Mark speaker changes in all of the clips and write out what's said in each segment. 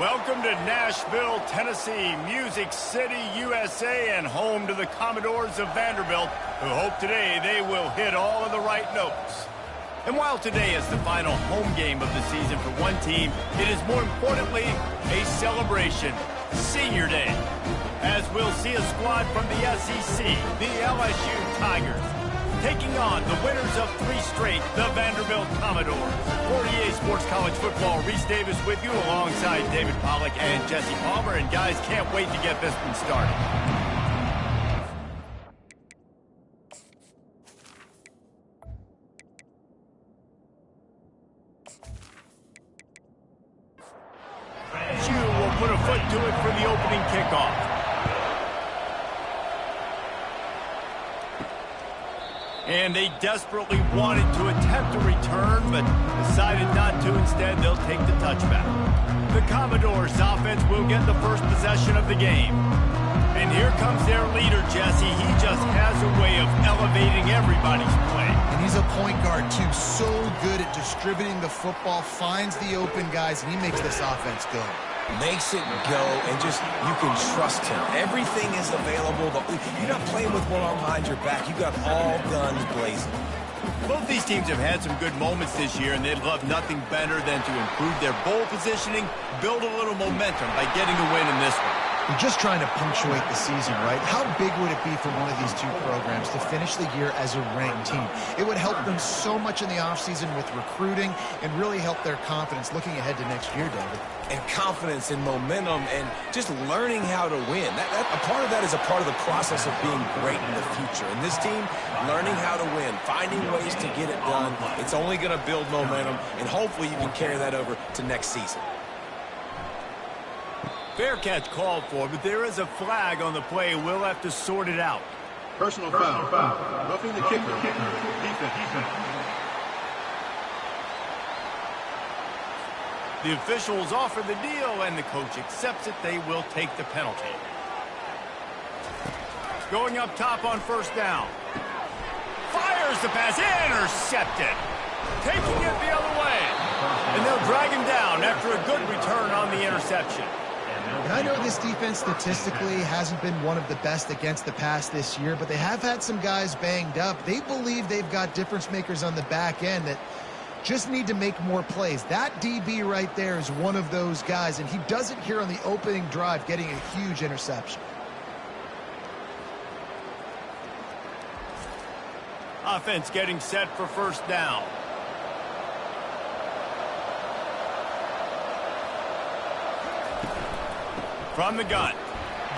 Speaker 1: Welcome to Nashville, Tennessee, Music City, USA, and home to the Commodores of Vanderbilt, who hope today they will hit all of the right notes. And while today is the final home game of the season for one team, it is more importantly a celebration, Senior Day, as we'll see a squad from the SEC, the LSU Tigers, taking on the winners of 3 straight, the Vanderbilt Commodores. For EA Sports College Football, Reese Davis with you alongside David Pollack and Jesse Palmer. And guys, can't wait to get this one started. LSU will put a foot to it for the opening kickoff. And they desperately wanted to attempt a return, but decided not to. Instead, they'll take the touchback. The Commodores offense will get the first possession of the game. And here comes their leader, Jesse. He just has a way of elevating everybody's play.
Speaker 2: And he's a point guard, too. So good at distributing the football, finds the open guys, and he makes this offense go.
Speaker 3: Makes it go, and just, you can trust him. Everything is available. You're not playing with one arm behind your back. You got all guns blazing.
Speaker 1: Both these teams have had some good moments this year, and they'd love nothing better than to improve their bowl positioning, build a little momentum by getting a win in this one.
Speaker 2: You're just trying to punctuate the season, right? How big would it be for one of these two programs to finish the year as a ranked team? It would help them so much in the offseason with recruiting and really help their confidence looking ahead to next year, David.
Speaker 3: And confidence and momentum and just learning how to win. A part of that is a part of the process of being great in the future. And this team, learning how to win, finding ways to get it done. It's only going to build momentum, and hopefully you can carry that over to next season.
Speaker 1: Fair catch called for, but there is a flag on the play. We'll have to sort it out.
Speaker 4: Personal foul. Roughing the kicker. Defense.
Speaker 1: The officials offer the deal, and the coach accepts it. They will take the penalty. Going up top on first down. Fires the pass. Intercepted. Taking it the other way. And they'll drag him down after a good return on the interception.
Speaker 2: And I know this defense statistically hasn't been one of the best against the pass this year, but they have had some guys banged up. They believe they've got difference makers on the back end that just need to make more plays. That DB right there is one of those guys, and he does it here on the opening drive, getting a huge interception.
Speaker 1: Offense getting set for first down. From the gun,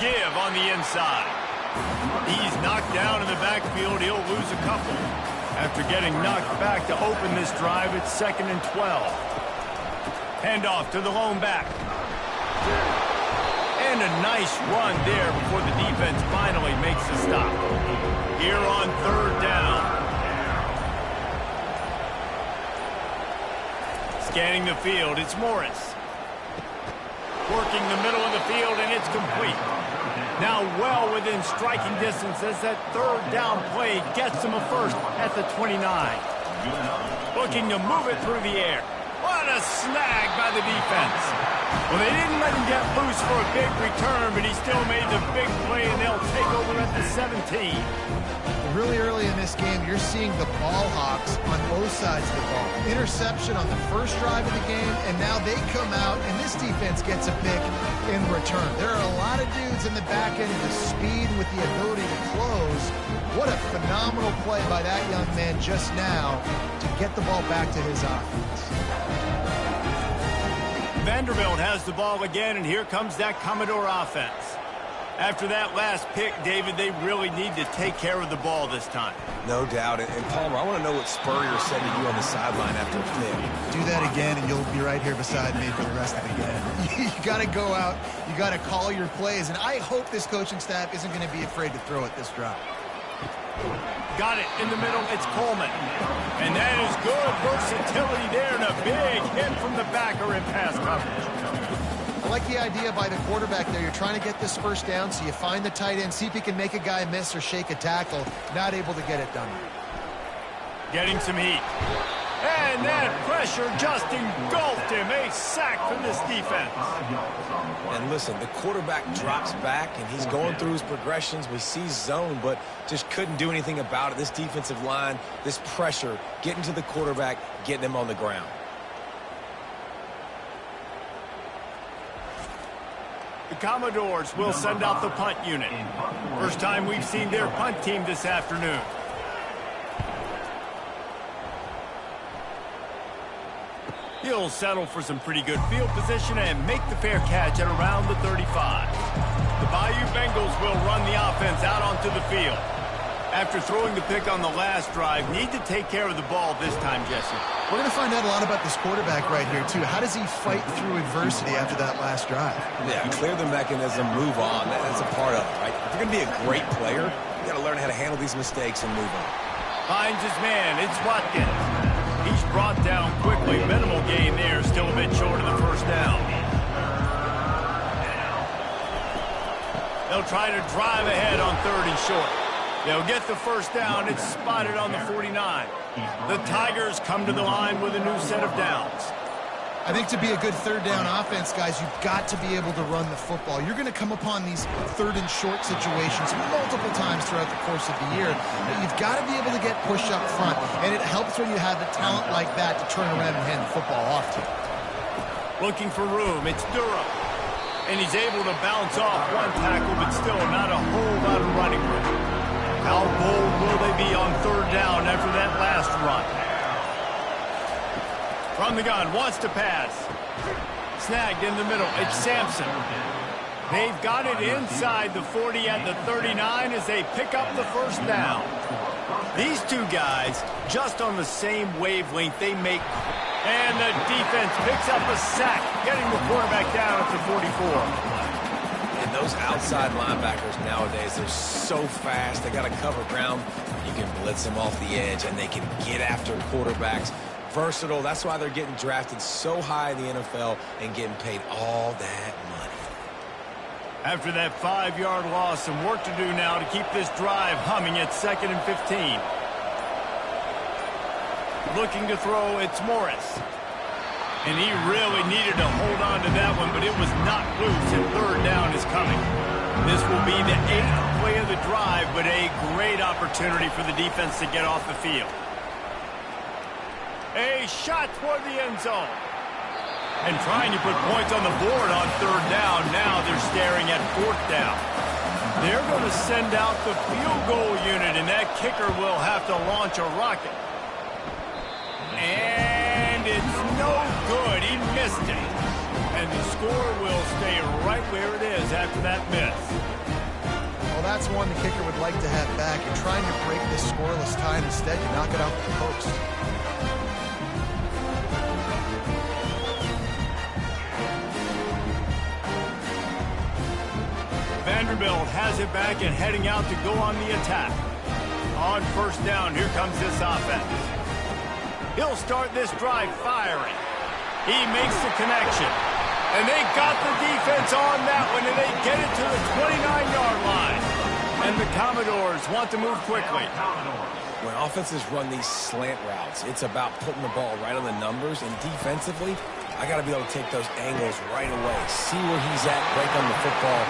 Speaker 1: give on the inside. He's knocked down in the backfield. He'll lose a couple. After getting knocked back to open this drive, it's 2nd and 12. Handoff to the lone back. And a nice run there before the defense finally makes the stop. Here on 3rd down. Scanning the field, it's Morris. Working the middle of the field, and it's complete. Now well within striking distance as that 3rd down play gets him a first at the 29. Looking to move it through the air. What a snag by the defense. Well, they didn't let him get loose for a big return, but he still made the big play, and they'll take over at the 17.
Speaker 2: Really early in this game, you're seeing the ball hawks on both sides of the ball. Interception on the first drive of the game, and now they come out, and this defense gets a pick in return. There are a lot of dudes in the back end with speed and with the ability to close. What a phenomenal play by that young man just now to get the ball back to his offense.
Speaker 1: Vanderbilt has the ball again, and here comes that Commodore offense. After that last pick, David, they really need to take care of the ball this time.
Speaker 3: No doubt. And Palmer, I want to know what Spurrier said to you on the sideline after the pick.
Speaker 2: Do that again, and you'll be right here beside me for the rest of the game. You got to go out. You got to call your plays. And I hope this coaching staff isn't going to be afraid to throw it this drive.
Speaker 1: Got it in the middle. It's Coleman. And that is good versatility there, and a big hit from the backer in pass coverage.
Speaker 2: I like the idea by the quarterback there. You're trying to get this first down, so you find the tight end, see if he can make a guy miss or shake a tackle. Not able to get it done.
Speaker 1: Getting some heat. And that pressure just engulfed him. A sack for this defense.
Speaker 3: And listen, the quarterback drops back, and he's going through his progressions. We see zone, but just couldn't do anything about it. This defensive line, this pressure, getting to the quarterback, getting him on the ground.
Speaker 1: The Commodores will send out the punt unit. First time we've seen their punt team this afternoon. He'll settle for some pretty good field position and make the fair catch at around the 35. The Bayou Bengals will run the offense out onto the field. After throwing the pick on the last drive, need to take care of the ball this time, Jesse.
Speaker 2: We're going to find out a lot about this quarterback right here, too. How does he fight through adversity after that last drive?
Speaker 3: Yeah, clear the mechanism, move on. That's a part of it, right? If you're going to be a great player, you got to learn how to handle these mistakes and move on.
Speaker 1: Finds his man. It's Watkins. He's brought down quickly. Minimal gain there. Still a bit short of the first down. They'll try to drive ahead on 3rd and short. They'll get the first down. It's spotted on the 49. The Tigers come to the line with a new set of downs.
Speaker 2: I think to be a good 3rd down offense, guys, you've got to be able to run the football. You're going to come upon these 3rd and short situations multiple times throughout the course of the year. But you've got to be able to get push up front, and it helps when you have a talent like that to turn around and hand the football off to.
Speaker 1: Looking for room. It's Durham. And he's able to bounce off one tackle, but still not a whole lot of running room. How bold will they be on 3rd down after that last run? From the gun, wants to pass. Snagged in the middle. It's Sampson. They've got it inside the 40 at the 39 as they pick up the first down. These two guys just on the same wavelength. They make... And the defense picks up a sack, getting the quarterback down at the 44.
Speaker 3: And those outside linebackers nowadays, they're so fast. They got to cover ground. You can blitz them off the edge, and they can get after quarterbacks. Versatile. That's why they're getting drafted so high in the NFL and getting paid all that money.
Speaker 1: After that 5-yard loss, some work to do now to keep this drive humming at 2nd and 15. Looking to throw, it's Morris. And he really needed to hold on to that one, but it was not loose, and 3rd down is coming. This will be the 8th play of the drive, but a great opportunity for the defense to get off the field. A shot toward the end zone. And trying to put points on the board on 3rd down. Now they're staring at 4th down. They're going to send out the field goal unit, and that kicker will have to launch a rocket. And it's no good. He missed it. And the score will stay right where it is after that miss.
Speaker 2: Well, that's one the kicker would like to have back. You're trying to break this scoreless tie, and instead you knock it off the post.
Speaker 1: Vanderbilt has it back and heading out to go on the attack. On 1st down, here comes this offense. He'll start this drive firing. He makes the connection. And they got the defense on that one, and they get it to the 29-yard line. And the Commodores want to move quickly.
Speaker 3: When offenses run these slant routes, it's about putting the ball right on the numbers, and defensively, I got to be able to take those angles right away. See where he's at, break on the football.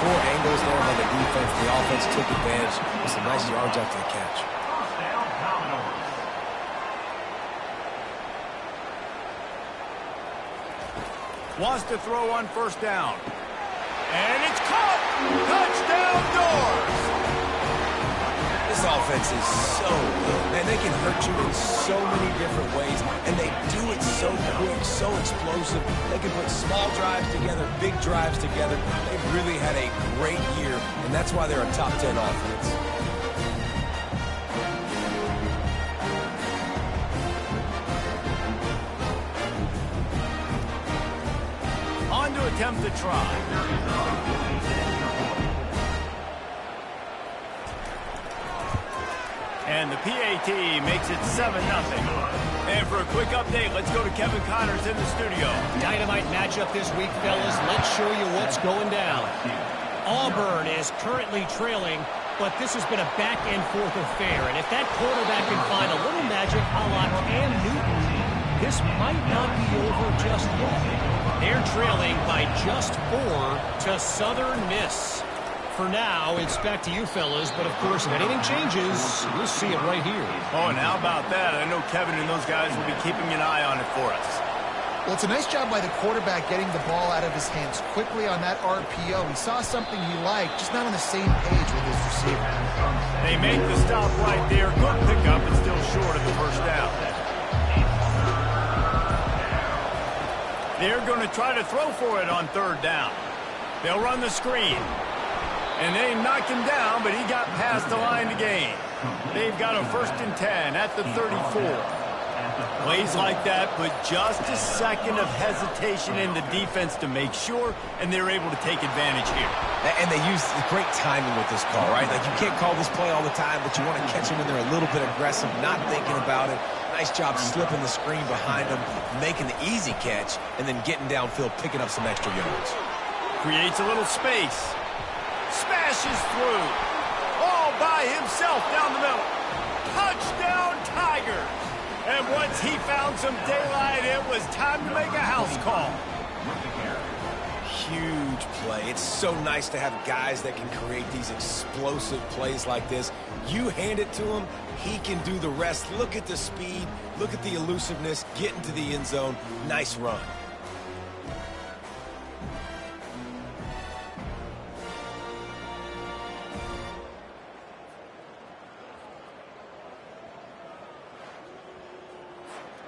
Speaker 3: 4 angles there by the defense. The offense took advantage with some nice yards after the catch.
Speaker 1: Wants to throw on 1st down. And it's caught! Touchdown Doors!
Speaker 3: This offense is so good. Man, they can hurt you in so many different ways, and they do it so quick, so explosive. They can put small drives together, big drives together. They've really had a great year, and that's why they're a top 10 offense.
Speaker 1: On to attempt the try. And the PAT makes it 7-0. And for a quick update, let's go to Kevin Connors in the studio.
Speaker 5: Dynamite matchup this week, fellas. Let's show you what's going down. Auburn is currently trailing but this has been a back-and-forth affair. And if that quarterback can find a little magic a la Cam Newton, this might not be over just yet. They're trailing by just 4 to Southern Miss. For now, it's back to you fellas, but of course, if anything changes, you'll see it right here.
Speaker 1: Oh, and how about that? I know Kevin and those guys will be keeping an eye on it for us.
Speaker 2: Well, it's a nice job by the quarterback getting the ball out of his hands quickly on that RPO. He saw something he liked, just not on the same page with his receiver.
Speaker 1: They make the stop right there. Good pickup, but still short of the first down. They're going to try to throw for it on third down. They'll run the screen. And they knocked him down, but he got past the line to gain. They've got a 1st and 10 at the 34. Plays like that put just a second of hesitation in the defense to make sure, and they're able to take advantage here.
Speaker 3: And they use great timing with this call, right? Like, you can't call this play all the time, but you want to catch them when they're a little bit aggressive, not thinking about it. Nice job slipping the screen behind them, making the easy catch, and then getting downfield, picking up some extra yards.
Speaker 1: Creates a little space. Smashes through. All by himself down the middle. Touchdown, Tiger. And once he found some daylight, it was time to make a house call.
Speaker 3: Huge play. It's so nice to have guys that can create these explosive plays like this. You hand it to him, he can do the rest. Look at the speed. Look at the elusiveness. Get into the end zone. Nice run.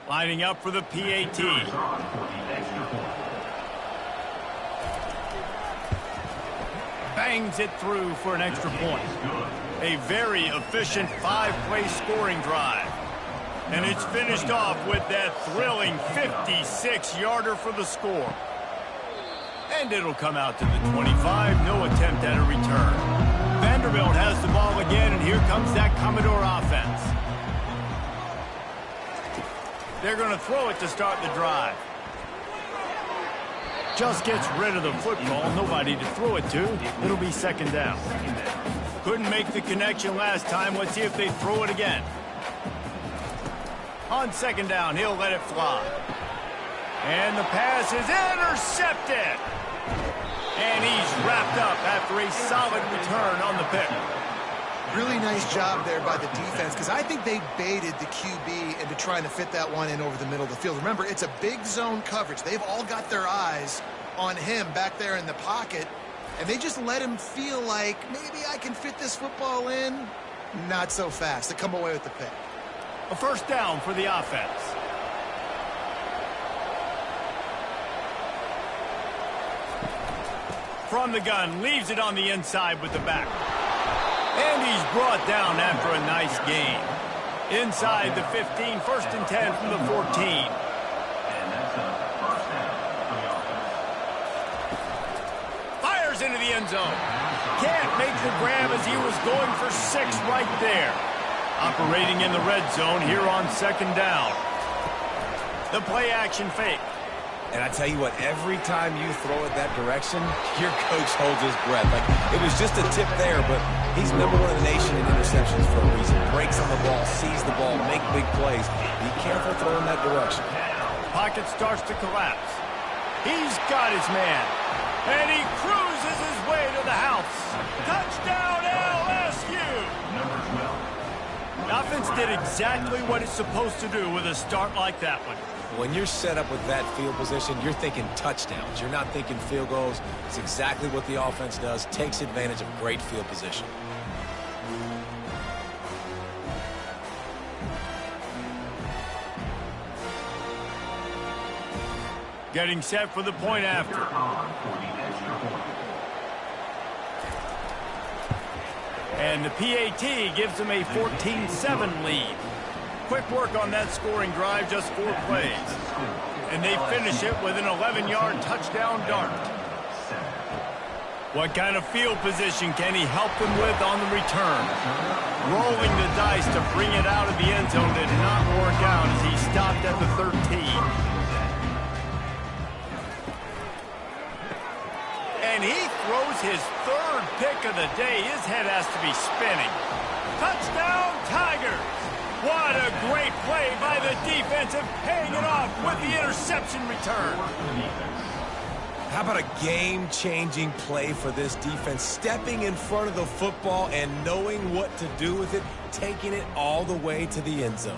Speaker 1: Lining up for the PAT. Bangs it through for an extra point. A very efficient 5-play scoring drive. And it's finished off with that thrilling 56-yarder for the score. And it'll come out to the 25. No attempt at a return. Vanderbilt has the ball again, and here comes that Commodore offense. They're going to throw it to start the drive. Just gets rid of the football. Nobody to throw it to. It'll be 2nd down. Couldn't make the connection last time. Let's see if they throw it again. On 2nd down, he'll let it fly. And the pass is intercepted. And he's wrapped up after a solid return on the pick.
Speaker 2: Really nice job there by the defense, because I think they baited the QB into trying to fit that one in over the middle of the field. Remember, it's a big zone coverage. They've all got their eyes on him back there in the pocket, and they just let him feel like, maybe I can fit this football in. Not so fast. They come away with the pick.
Speaker 1: A 1st down for the offense. From the gun, leaves it on the inside with the back. And he's brought down after a nice gain. Inside the 15, 1st and 10 from the 14. Fires into the end zone. Can't make the grab as he was going for 6 right there. Operating in the red zone here on 2nd down. The play action fake.
Speaker 3: And I tell you what, every time you throw it that direction, your coach holds his breath. Like, it was just a tip there, but he's #1 in the nation in interceptions for a reason. Breaks on the ball, sees the ball, make big plays. Be careful throwing that direction.
Speaker 1: Pocket starts to collapse. He's got his man. And he cruises his way to the house. Touchdown, LSU! The offense did exactly what it's supposed to do with a start like that one.
Speaker 3: When you're set up with that field position, you're thinking touchdowns. You're not thinking field goals. It's exactly what the offense does. Takes advantage of great field position.
Speaker 1: Getting set for the point after. And the PAT gives them a 14-7 lead. Quick work on that scoring drive, just 4 plays. And they finish it with an 11-yard touchdown dart. What kind of field position can he help them with on the return? Rolling the dice to bring it out of the end zone did not work out as he stopped at the 13. And he throws his third pick of the day. His head has to be spinning. Touchdown, Tigers! What a great play by the defensive, paying it off with the interception return.
Speaker 3: How about a game-changing play for this defense? Stepping in front of the football and knowing what to do with it, taking it all the way to the end zone.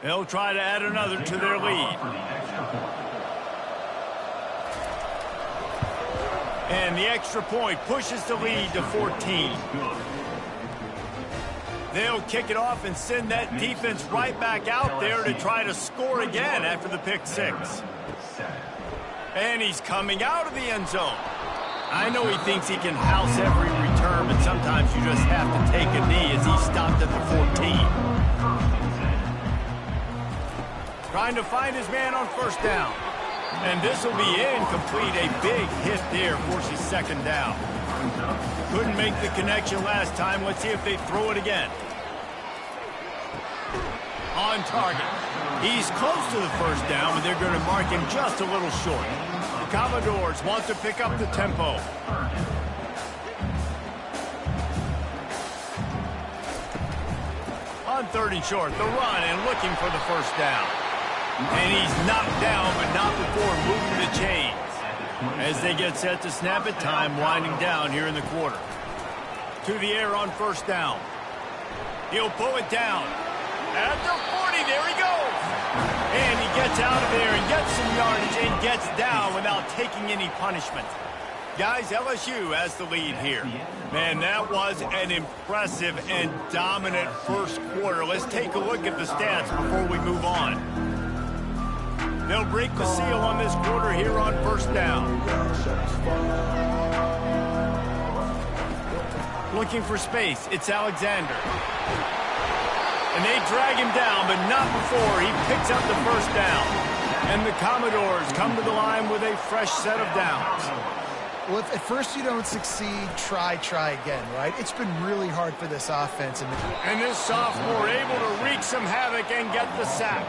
Speaker 1: They'll try to add another to their lead. And the extra point pushes the lead to 14. They'll kick it off and send that defense right back out there to try to score again after the pick six. And he's coming out of the end zone. I know he thinks he can house every return, but sometimes you just have to take a knee as he stopped at the 14. Trying to find his man on first down. And this will be incomplete. A big hit there, forces second down. Couldn't make the connection last time. Let's see if they throw it again. On target. He's close to the first down, but they're going to mark him just a little short. The Commodores want to pick up the tempo. On third and short, the run and looking for the first down. And he's knocked down, but not before moving the chains. As they get set to snap it, time winding down here in the quarter. To the air on first down. He'll pull it down. At the 40, there he goes. And he gets out of there and gets some yardage and gets down without taking any punishment. Guys, LSU has the lead here. Man, that was an impressive and dominant first quarter. Let's take a look at the stats before we move on. They'll break the seal on this quarter here on first down. Looking for space. It's Alexander. And they drag him down, but not before he picks up the first down. And the Commodores come to the line with a fresh set of downs.
Speaker 2: Well, if at first you don't succeed, try again, right? It's been really hard for this offense.
Speaker 1: And this sophomore able to wreak some havoc and get the sack.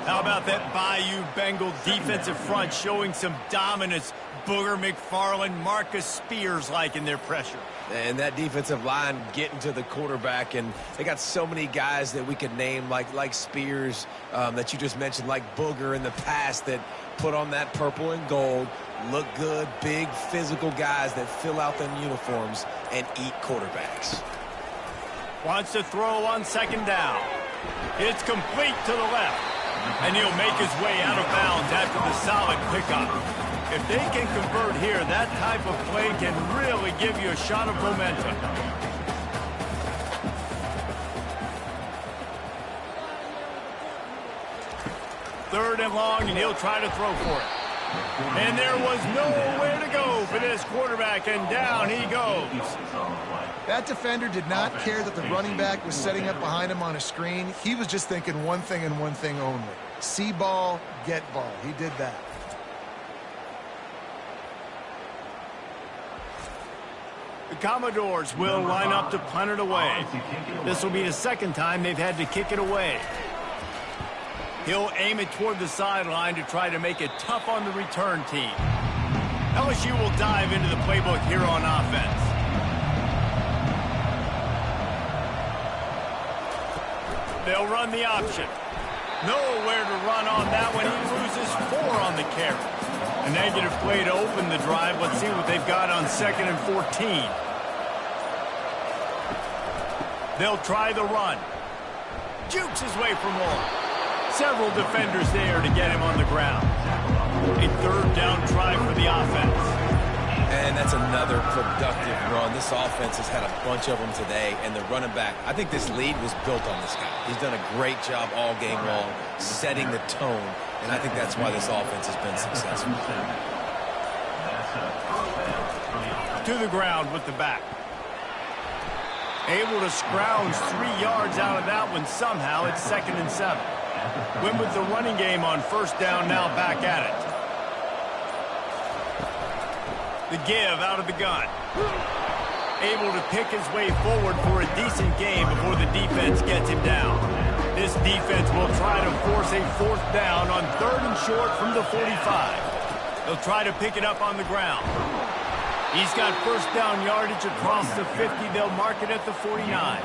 Speaker 1: How about that Bayou Bengal defensive front showing some dominance? Booger McFarland, Marcus Spears-like in their pressure.
Speaker 3: And that defensive line getting to the quarterback, and they got so many guys that we could name like Spears that you just mentioned, like Booger in the past, that put on that purple and gold, look good, big physical guys that fill out them uniforms and eat quarterbacks.
Speaker 1: Wants to throw on second down. It's complete to the left. And he'll make his way out of bounds after the solid pickup. If they can convert here, that type of play can really give you a shot of momentum. Third and long, and he'll try to throw for it. And there was nowhere to go for this quarterback, and down he goes.
Speaker 2: That defender did not care that the running back was setting up behind him on a screen. He was just thinking one thing and one thing only. See ball, get ball. He did that.
Speaker 1: The Commodores will line up to punt it away. This will be the second time they've had to kick it away. He'll aim it toward the sideline to try to make it tough on the return team. LSU will dive into the playbook here on offense. They'll run the option. Nowhere to run on that one. He loses 4 on the carry. A negative play to open the drive. Let's see what they've got on 2nd and 14. They'll try the run. Jukes his way for more. Several defenders there to get him on the ground. A third down try for the offense.
Speaker 3: And that's another productive run. This offense has had a bunch of them today, and the running back, I think this lead was built on this guy. He's done a great job all game long, setting the tone, and I think that's why this offense has been successful.
Speaker 1: To the ground with the back. Able to scrounge 3 yards out of that one somehow. It's 2nd and 7. Went with the running game on first down, now back at it. The give out of the gun. able to pick his way forward for a decent game before the defense gets him down. This defense will try to force a 4th down on 3rd and short from the 45. They'll try to pick it up on the ground. He's got 1st down yardage across the 50. They'll mark it at the 49.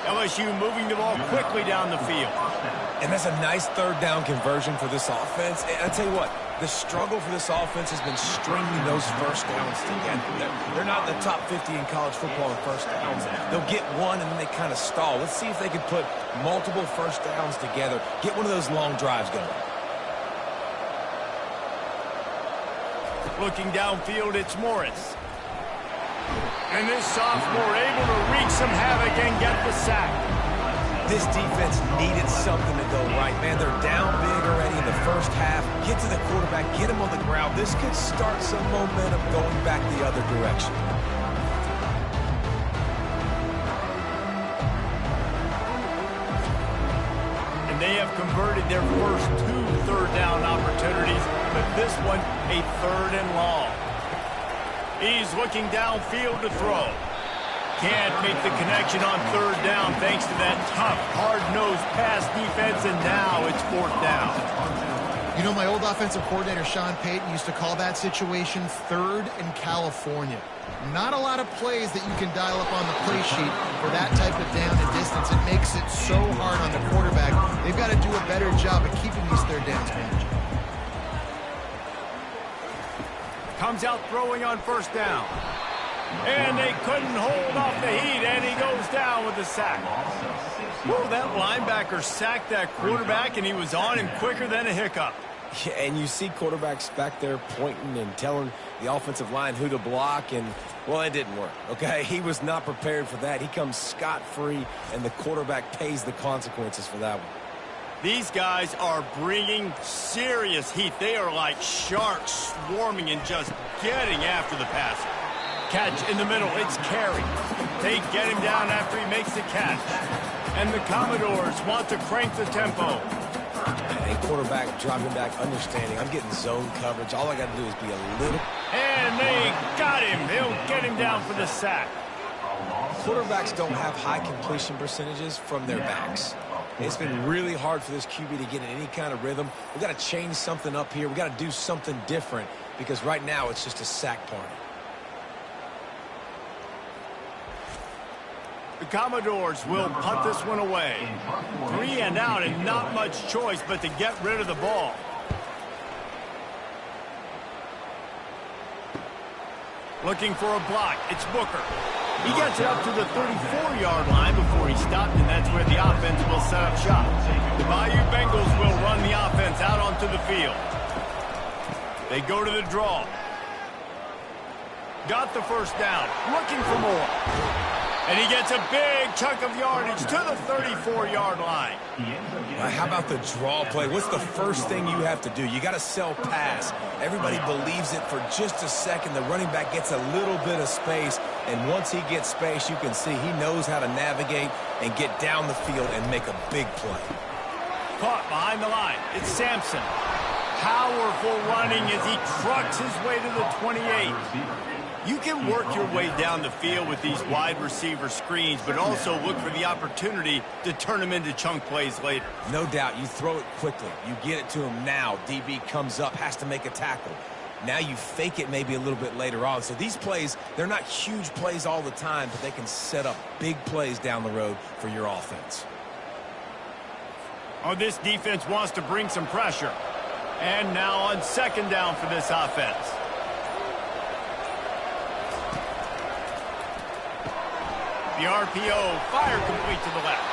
Speaker 1: LSU moving the ball quickly down the field.
Speaker 3: And that's a nice 3rd down conversion for this offense. And I'll tell you what, the struggle for this offense has been stringing those 1st downs together. They're not in the top 50 in college football in 1st downs. They'll get one and then they kind of stall. Let's see if they can put multiple 1st downs together, get one of those long drives going.
Speaker 1: Looking downfield, it's Morris. And this sophomore able to wreak some havoc and get the sack.
Speaker 3: This defense needed something to go right, man. They're down big already in the 1st half. Get to the quarterback, get him on the ground. This could start some momentum going back the other direction.
Speaker 1: And they have converted their first 2 3rd down opportunities, but this one a 3rd and long. He's looking downfield to throw. Can't make the connection on 3rd down thanks to that tough, hard-nosed pass defense, and now it's 4th down.
Speaker 2: You know, my old offensive coordinator, Sean Payton, used to call that situation 3rd and California. Not a lot of plays that you can dial up on the play sheet for that type of down and distance. It makes it so hard on the quarterback. They've got to do a better job of keeping these 3rd downs managed.
Speaker 1: Comes out throwing on 1st down. And they couldn't hold off the heat, and he goes down with the sack. Whoa, that linebacker sacked that quarterback, and he was on him quicker than a hiccup.
Speaker 3: Yeah, and you see quarterbacks back there pointing and telling the offensive line who to block, and, well, it didn't work, okay? He was not prepared for that. He comes scot-free, and the quarterback pays the consequences for that one.
Speaker 1: These guys are bringing serious heat. They are like sharks swarming and just getting after the passer. Catch in the middle. It's Carey. They get him down after he makes the catch. And the Commodores want to crank the tempo.
Speaker 3: And quarterback dropping back, understanding. I'm getting zone coverage. All I got to do is be a little.
Speaker 1: And they got him. They'll get him down for the sack.
Speaker 3: Quarterbacks don't have high completion percentages from their backs. It's been really hard for this QB to get in any kind of rhythm. We've got to change something up here. We've got to do something different because right now it's just a sack party.
Speaker 1: The Commodores will punt this one away. 3 and out and not much choice but to get rid of the ball. Looking for a block. It's Booker. He gets it up to the 34-yard line before he stopped, and that's where the offense will set up shop. The Bayou Bengals will run the offense out onto the field. They go to the draw. Got the 1st down. Looking for more. And he gets a big chunk of yardage to the 34-yard line.
Speaker 3: How about the draw play? What's the first thing you have to do? You got to sell pass. Everybody believes it for just a second. The running back gets a little bit of space, and once he gets space, you can see he knows how to navigate and get down the field and make a big play.
Speaker 1: Caught behind the line. It's Sampson. Powerful running as he trucks his way to the 28. You can work your way down the field with these wide receiver screens, but also look for the opportunity to turn them into chunk plays later.
Speaker 3: No doubt. You throw it quickly. You get it to him now. DB comes up, has to make a tackle. Now you fake it maybe a little bit later on. So these plays, they're not huge plays all the time, but they can set up big plays down the road for your offense.
Speaker 1: Oh, this defense wants to bring some pressure. And now on 2nd down for this offense. The RPO, fire complete to the left.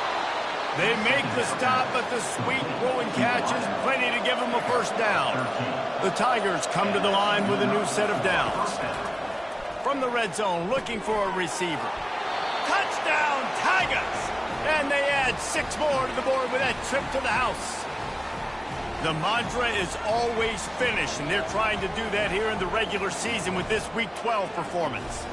Speaker 1: They make the stop, but the sweet throwing catch is plenty to give them a 1st down. The Tigers come to the line with a new set of downs. From the red zone, looking for a receiver. Touchdown, Tigers! And they add 6 more to the board with that trip to the house. The mantra is always finish, and they're trying to do that here in the regular season with this Week 12 performance.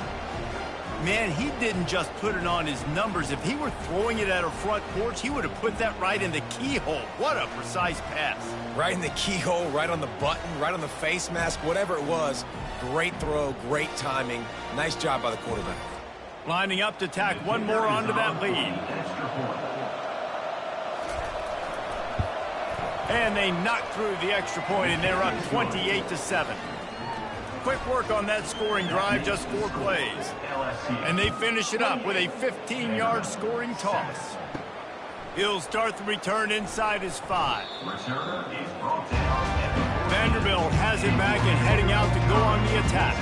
Speaker 1: Man, he didn't just put it on his numbers. If he were throwing it at a front porch, he would have put that right in the keyhole. What a precise pass.
Speaker 3: Right in the keyhole, right on the button, right on the face mask, whatever it was. Great throw, great timing. Nice job by the quarterback.
Speaker 1: Lining up to tack one more onto that lead. And they knock through the extra point, and they're up 28-7. Quick work on that scoring drive, just 4 plays. And they finish it up with a 15-yard scoring toss. He'll start the return inside his 5. Vanderbilt has it back and heading out to go on the attack.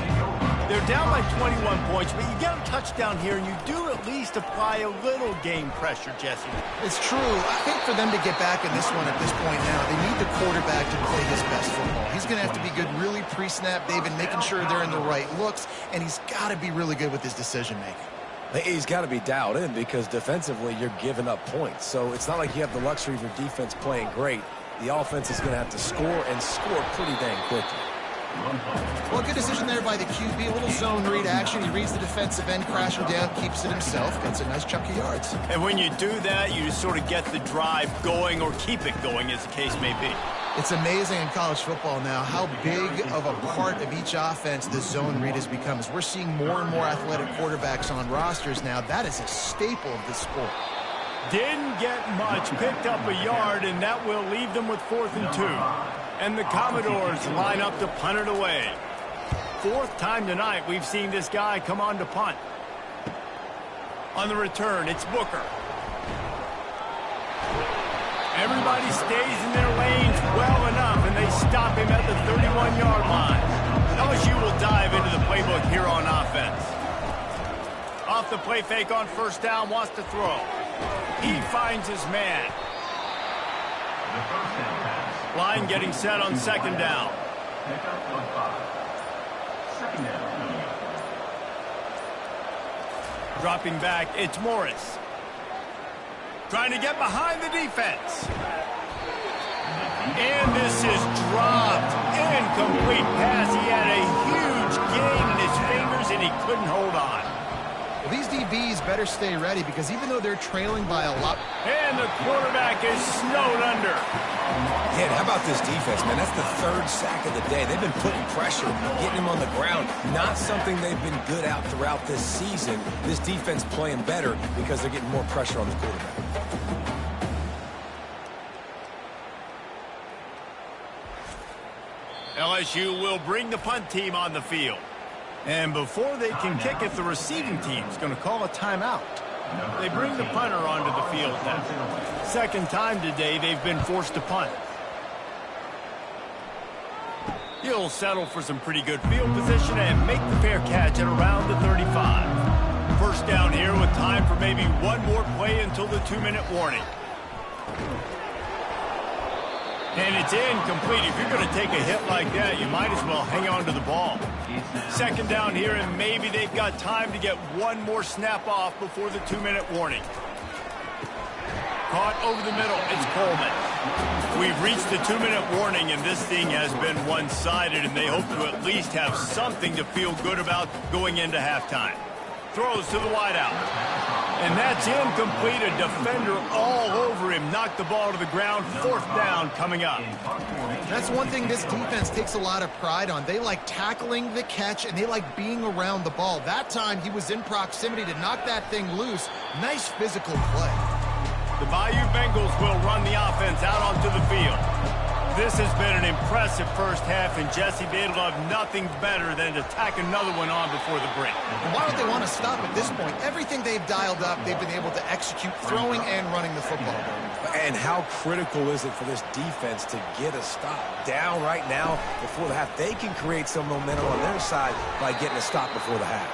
Speaker 1: They're down by 21 points, but you get a touchdown here, and you do at least apply a little game pressure, Jesse.
Speaker 2: It's true. I think for them to get back in this one at this point now, they need the quarterback to play his best football. He's going to have to be good really pre-snap, David, making sure they're in the right looks, and he's got to be really good with his decision-making.
Speaker 3: He's got to be dialed in because defensively you're giving up points. So it's not like you have the luxury of your defense playing great. The offense is going to have to score and score pretty dang quickly.
Speaker 2: Well, good decision there by the QB. A little zone read action. He reads the defensive end, crashing down, keeps it himself, gets a nice chunk of yards.
Speaker 1: And when you do that, you just sort of get the drive going or keep it going, as the case may be.
Speaker 2: It's amazing in college football now how big of a part of each offense the zone read has become. As we're seeing more and more athletic quarterbacks on rosters now, that is a staple of this sport.
Speaker 1: Didn't get much, picked up a yard, and that will leave them with 4th and 2. And the Commodores line up to punt it away. 4th time tonight we've seen this guy come on to punt. On the return, it's Booker. Everybody stays in their lanes well enough, and they stop him at the 31-yard line. LSU will dive into the playbook here on offense. Off the play fake on 1st down, wants to throw. He finds his man. Line getting set on 2nd down. Dropping back, it's Morris. Trying to get behind the defense. And this is dropped. Incomplete pass. He had a huge gain in his fingers, and he couldn't hold on.
Speaker 2: Well, these DBs better stay ready because even though they're trailing by a lot...
Speaker 1: And the quarterback is snowed under.
Speaker 3: Yeah, how about this defense, man? That's the 3rd sack of the day. They've been putting pressure, getting him on the ground. Not something they've been good at throughout this season. This defense playing better because they're getting more pressure on the quarterback.
Speaker 1: LSU will bring the punt team on the field. And before they can kick it, the receiving team is going to call a timeout. They bring the punter onto the field now. 2nd time today they've been forced to punt. He'll settle for some pretty good field position and make the fair catch at around the 35. 1st down here with time for maybe one more play until the 2-minute warning. And it's incomplete. If you're going to take a hit like that, you might as well hang on to the ball. 2nd down here, and maybe they've got time to get one more snap off before the 2-minute warning. Caught over the middle. It's Coleman. We've reached the 2-minute warning, and this thing has been one-sided, and they hope to at least have something to feel good about going into halftime. Throws to the wideout. And that's incomplete. A defender all over him. Knocked the ball to the ground. 4th down coming up.
Speaker 2: That's one thing this defense takes a lot of pride on. They like tackling the catch, and they like being around the ball. That time, he was in proximity to knock that thing loose. Nice physical play.
Speaker 1: The Bayou Bengals will run the offense out onto the field. This has been an impressive 1st half, and Jesse, they'd love nothing better than to tack another one on before the break.
Speaker 2: And why don't they want to stop at this point? Everything they've dialed up, they've been able to execute throwing and running the football.
Speaker 3: And how critical is it for this defense to get a stop? Down right now before the half. They can create some momentum on their side by getting a stop before the half.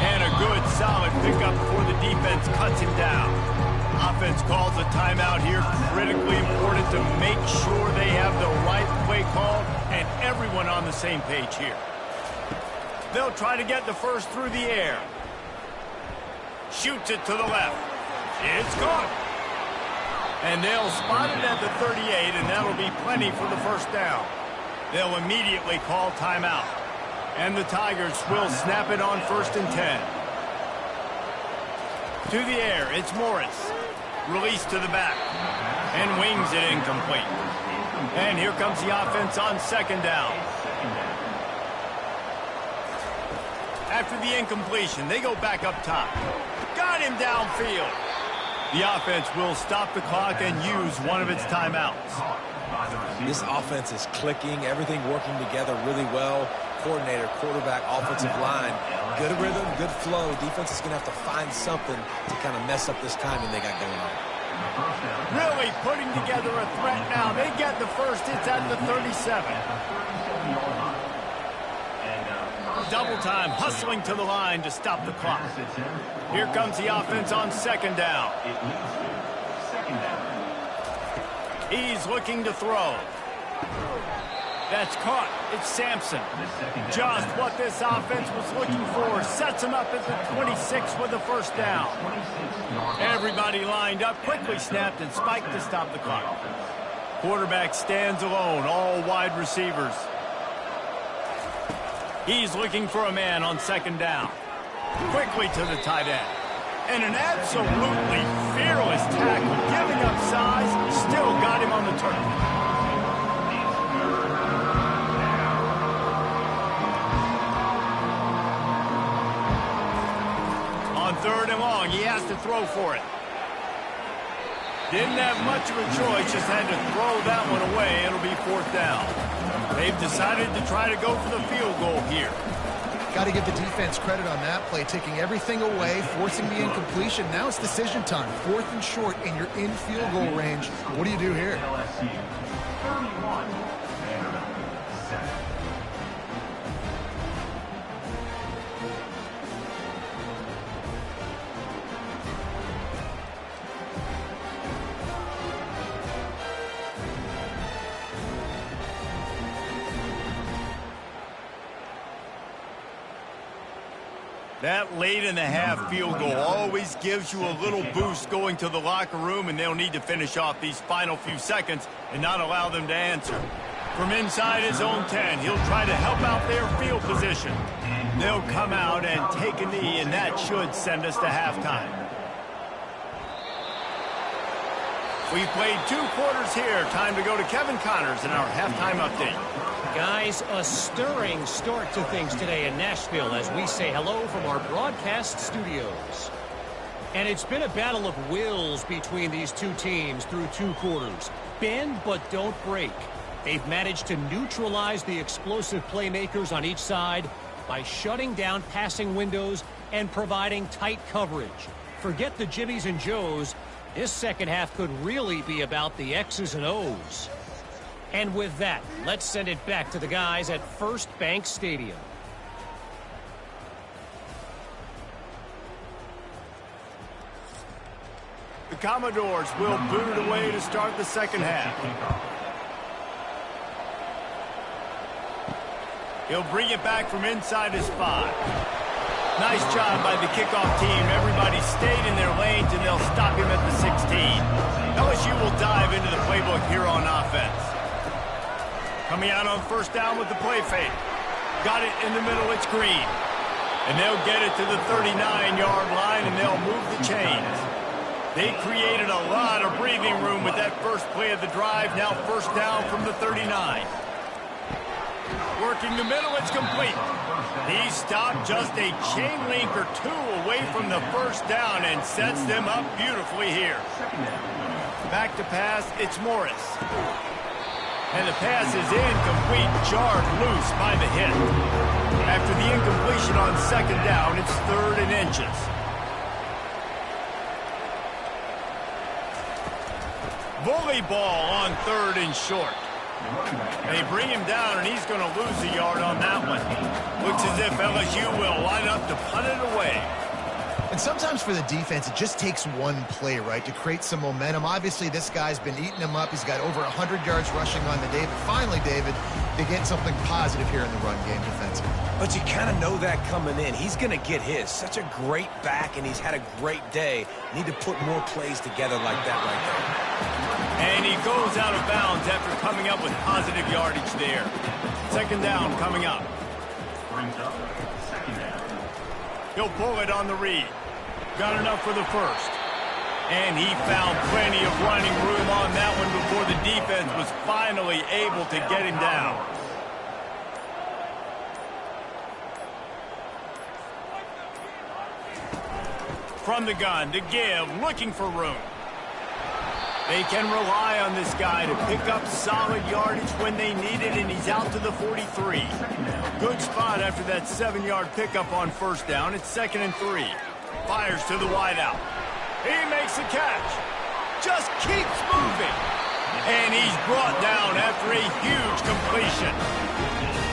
Speaker 1: And a good, solid pickup before the defense cuts him down. Offense calls a timeout here. Critically important to make sure they have the right play call and everyone on the same page here. They'll try to get the first through the air. Shoots it to the left. It's caught. And they'll spot it at the 38, and that'll be plenty for the 1st down. They'll immediately call timeout. And the Tigers will snap it on 1st and 10. To the air, it's Morris. Release to the back. And wings it incomplete. And here comes the offense on 2nd down. After the incompletion, they go back up top. Got him downfield. The offense will stop the clock and use one of its timeouts.
Speaker 3: This offense is clicking, everything working together really well. Coordinator, quarterback, offensive line, good rhythm, good flow. Defense is going to have to find something to kind of mess up this timing they got going on.
Speaker 1: Really putting together a threat now. They get the first. It's at the 37. Double time, hustling to the line to stop the clock. Here comes the offense on second down. He's looking to throw. That's caught. It's Sampson. Just what this offense was looking for. Sets him up at the 26 with the first down. Everybody lined up, quickly snapped and spiked to stop the clock. Quarterback stands alone, all wide receivers. He's looking for a man on second down. Quickly to the tight end. And an absolutely fearless tackle, giving up size, still got him on the turf. On third and long, he has to throw for it. Didn't have much of a choice, just had to throw that one away. It'll be fourth down. They've decided to try to go for the field goal here.
Speaker 2: Got to give the defense credit on that play, taking everything away, forcing the incompletion. Now it's decision time. Fourth and short, and you're in field goal range. What do you do here?
Speaker 4: LSU 31, Vanderbilt 7.
Speaker 1: That late in the half field goal always gives you a little boost going to the locker room, and they'll need to finish off these final few seconds and not allow them to answer. From inside his own 10, he'll try to help out their field position. They'll come out and take a knee, and that should send us to halftime. We've played 2 quarters here. Time to go to Kevin Connors in our halftime update.
Speaker 5: Guys, a stirring start to things today in Nashville as we say hello from our broadcast studios. And it's been a battle of wills between these two teams through 2 quarters. Bend but don't break. They've managed to neutralize the explosive playmakers on each side by shutting down passing windows and providing tight coverage. Forget the Jimmies and Joes. This second half could really be about the X's and O's. And with that, let's send it back to the guys at First Bank Stadium.
Speaker 1: The Commodores will boot it away to start the second half. He'll bring it back from inside his 5. Nice job by the kickoff team. Everybody stayed in their lanes, and they'll stop him at the 16. LSU will dive into the playbook here on offense. Coming out on first down with the play fake. Got it in the middle, it's Green. And they'll get it to the 39-yard line, and they'll move the chains. They created a lot of breathing room with that first play of the drive. Now first down from the 39. Working the middle, it's complete. He stopped just a chain link or 2 away from the first down and sets them up beautifully here. Back to pass, it's Morris. And the pass is incomplete, jarred loose by the hit. After the incompletion on second down, it's 3rd and inches. Volleyball on 3rd and short. They bring him down, and he's going to lose a yard on that one. Looks as if LSU will line up to punt it away.
Speaker 2: And sometimes for the defense, it just takes one play, right, to create some momentum. Obviously, this guy's been eating him up. He's got over 100 yards rushing on the day. But finally, David, they get something positive here in the run game defensively.
Speaker 3: But you kind of know that coming in. He's going to get his. Such a great back, and he's had a great day. Need to put more plays together like that right there.
Speaker 1: And he goes out of bounds after coming up with positive yardage there. Second down coming up.
Speaker 4: Brings up second down.
Speaker 1: He'll pull it on the read. Got enough for the first. And he found plenty of running room on that one before the defense was finally able to get him down. from the gun to give, looking for room. They can rely on this guy to pick up solid yardage when they need it, and he's out to the 43. Good spot after that 7-yard pickup on first down. It's 2nd and 3. Fires to the wideout. He makes the catch. Just keeps moving. And he's brought down after a huge completion.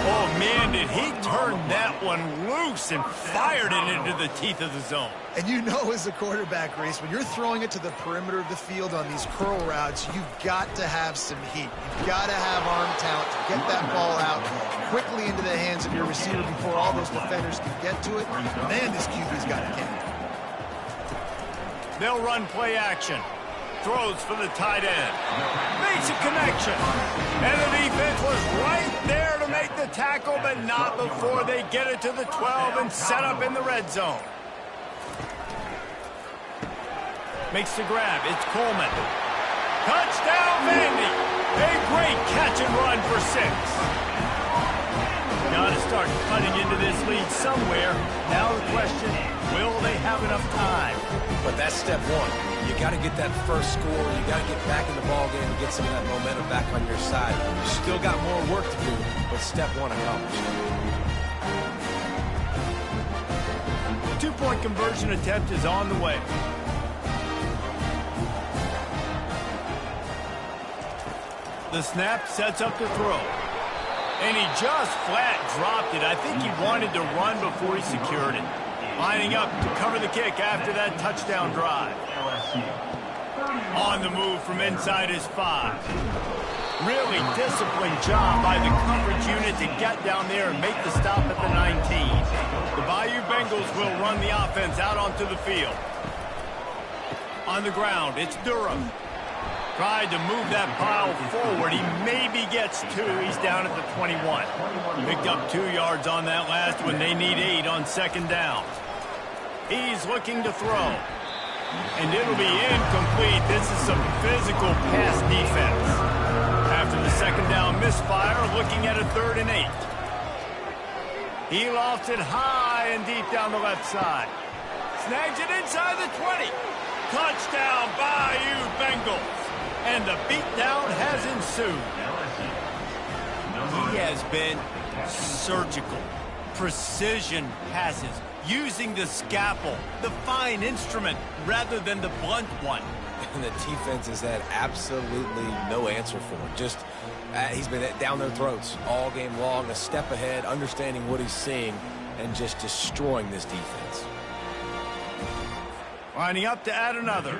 Speaker 1: Oh, man, did he turn that one loose and fired it into the teeth of the zone.
Speaker 2: And you know as a quarterback, Reese, when you're throwing it to the perimeter of the field on these curl routes, you've got to have some heat. You've got to have arm talent to get that ball out quickly into the hands of your receiver before all those defenders can get to it. Man, this QB's got a cannon.
Speaker 1: They'll run play action. Throws for the tight end. Makes a connection. And the defense was right there to make the tackle, but not before they get it to the 12 and set up in the red zone. Makes the grab. It's Coleman. Touchdown, Vandy. A great catch and run for 6. Got to start cutting into this lead somewhere. Now the question, will they have enough time?
Speaker 3: But that's step one. You got to get that first score. You got to get back in the ball game and get some of that momentum back on your side. You still got more work to do, but step one accomplished.
Speaker 1: 2-point conversion attempt is on the way. The snap sets up the throw. And he just flat dropped it. I think he wanted to run before he secured it. Lining up to cover the kick after that touchdown drive. On the move from inside his 5. Really disciplined job by the coverage unit to get down there and make the stop at the 19. The Bayou Bengals will run the offense out onto the field. On the ground, it's Durham. Tried to move that pile forward. He maybe gets 2. He's down at the 21. Picked up 2 yards on that last one. They need 8 on 2nd down. He's looking to throw. And it'll be incomplete. This is some physical pass defense. After the 2nd down misfire, looking at a 3rd and 8. He lofts it high and deep down the left side. Snags it inside the 20. Touchdown, Bayou Bengals. And the beatdown has ensued. He has been surgical. Precision passes. Using the scalpel, the fine instrument, rather than the blunt one.
Speaker 3: And the defense has had absolutely no answer for him. Just, he's been down their throats all game long, a step ahead, understanding what he's seeing, and just destroying this defense.
Speaker 1: Lining up to add another.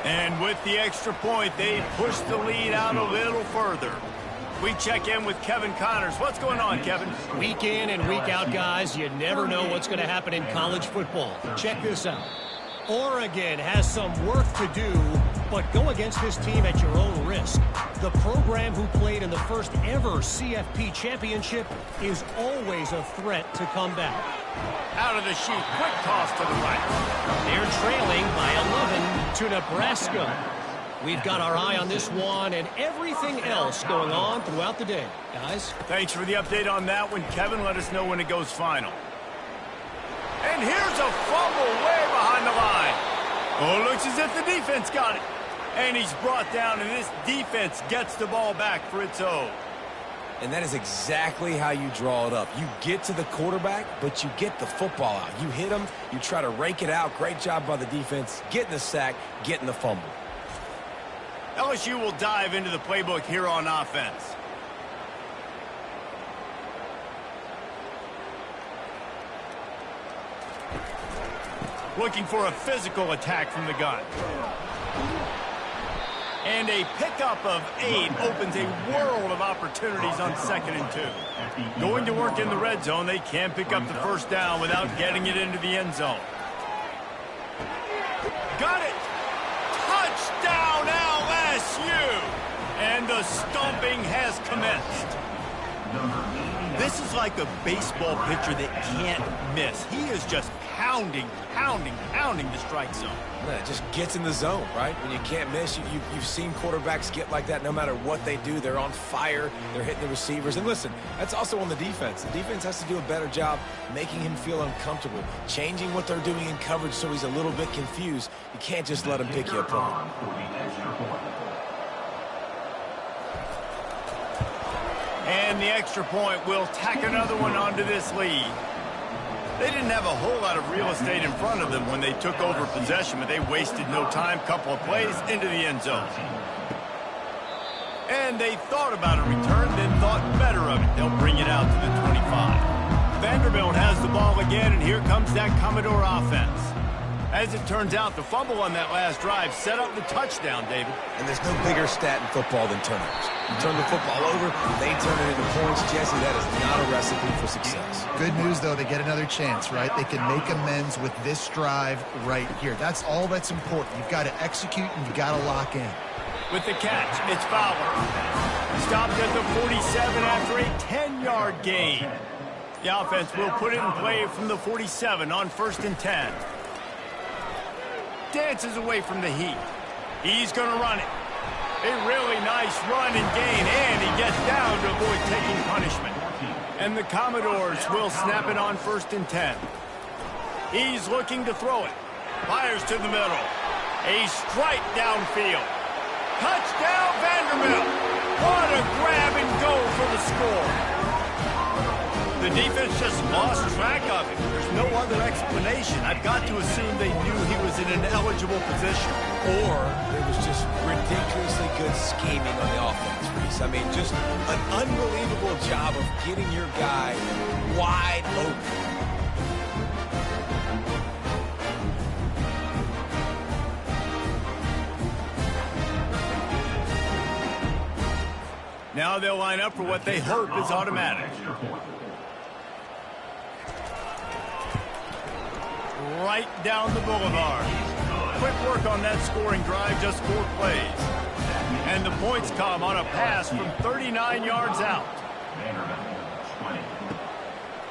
Speaker 1: And with the extra point, they push the lead out a little further. We check in with Kevin Connors. What's going on, Kevin?
Speaker 5: Week in and week out, guys, you never know what's going to happen in college football. Check this out. Oregon has some work to do, but go against this team at your own risk. The program who played in the first ever CFP championship is always a threat to come back.
Speaker 1: Out of the chute, quick toss to the right.
Speaker 5: They're trailing by 11 to Nebraska. We've got our eye on this one and everything else going on throughout the day. Guys?
Speaker 1: Thanks for the update on that one, Kevin. Let us know when it goes final. And here's a fumble way behind the line. Oh, looks as if the defense got it. And he's brought down, and this defense gets the ball back for its own.
Speaker 3: And that is exactly how you draw it up. You get to the quarterback, but you get the football out. You hit him, you try to rake it out. Great job by the defense. Getting the sack, getting the fumble.
Speaker 1: LSU will dive into the playbook here on offense. Looking for a physical attack from the gun. And a pickup of 8 opens a world of opportunities on 2nd and 2. Going to work in the red zone, they can pick up the first down without getting it into the end zone. Got it! Touchdown LSU! And the stomping has commenced. This is like a baseball pitcher that can't miss. He is just pounding the strike zone.
Speaker 3: Yeah, it just gets in the zone, right? When you can't miss, you've seen quarterbacks get like that no matter what they do. They're on fire. They're hitting the receivers. And listen, that's also on the defense. The defense has to do a better job making him feel uncomfortable, changing what they're doing in coverage so he's a little bit confused. You can't just let him pick you apart.
Speaker 1: And the extra point will tack another one onto this lead. They didn't have a whole lot of real estate in front of them when they took over possession, but they wasted no time. Couple of plays into the end zone. And they thought about a return, then thought better of it. They'll bring it out to the 25. Vanderbilt has the ball again, and here comes that Commodore offense. As it turns out, the fumble on that last drive set up the touchdown, David.
Speaker 3: And there's no bigger stat in football than turnovers. You turn the football over, they turn it into points. Jesse, that is not a recipe for success.
Speaker 2: Good news, though, they get another chance, right? They can make amends with this drive right here. That's all that's important. You've got to execute, and you've got to lock in.
Speaker 1: With the catch, it's Fowler. Stopped at the 47 after a 10-yard gain. The offense will put it in play from the 47 on 1st and 10. Dances away from the heat. He's going to run it. A really nice run and gain, and he gets down to avoid taking punishment. And the Commodores will snap it on 1st and 10. He's looking to throw it. Fires to the middle. A strike downfield. Touchdown, Vanderbilt. What a grab and go for the score. The defense just lost track of it. There's no other explanation. I've got to assume they knew he was in an eligible position.
Speaker 3: Or there was just ridiculously good scheming on the offense, Reese. I mean, just an unbelievable job of getting your guy wide open.
Speaker 1: Now they'll line up for what they hope is automatic. Right down the boulevard. Quick work on that scoring drive, just 4 plays. And the points come on a pass from 39 yards out.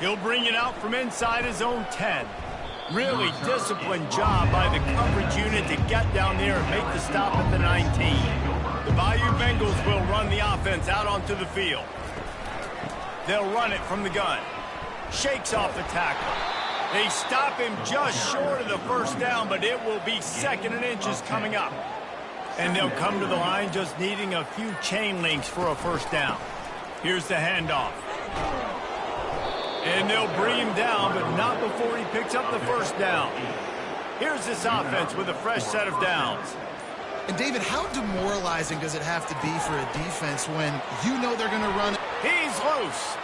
Speaker 1: He'll bring it out from inside his own 10. Really disciplined job by the coverage unit to get down there and make the stop at the 19. The Bayou Bengals will run the offense out onto the field. They'll run it from the gun. Shakes off the tackle. They stop him just short of the first down, but it will be 2nd and inches coming up. And they'll come to the line just needing a few chain links for a first down. Here's the handoff. And they'll bring him down, but not before he picks up the first down. Here's this offense with a fresh set of downs.
Speaker 2: And, David, how demoralizing does it have to be for a defense when you know they're going to run?
Speaker 1: He's loose.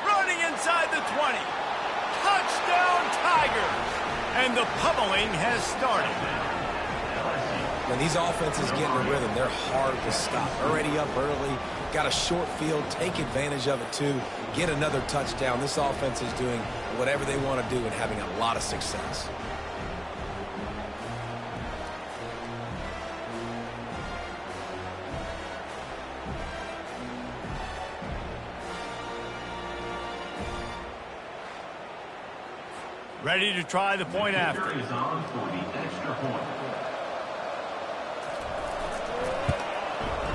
Speaker 1: Running inside the 20. Touchdown, Tigers. And the pummeling has started.
Speaker 3: When these offenses get in a rhythm, they're hard to stop. Already up early, got a short field, take advantage of it too, get another touchdown. This offense is doing whatever they want to do and having a lot of success.
Speaker 1: Ready to try the point after.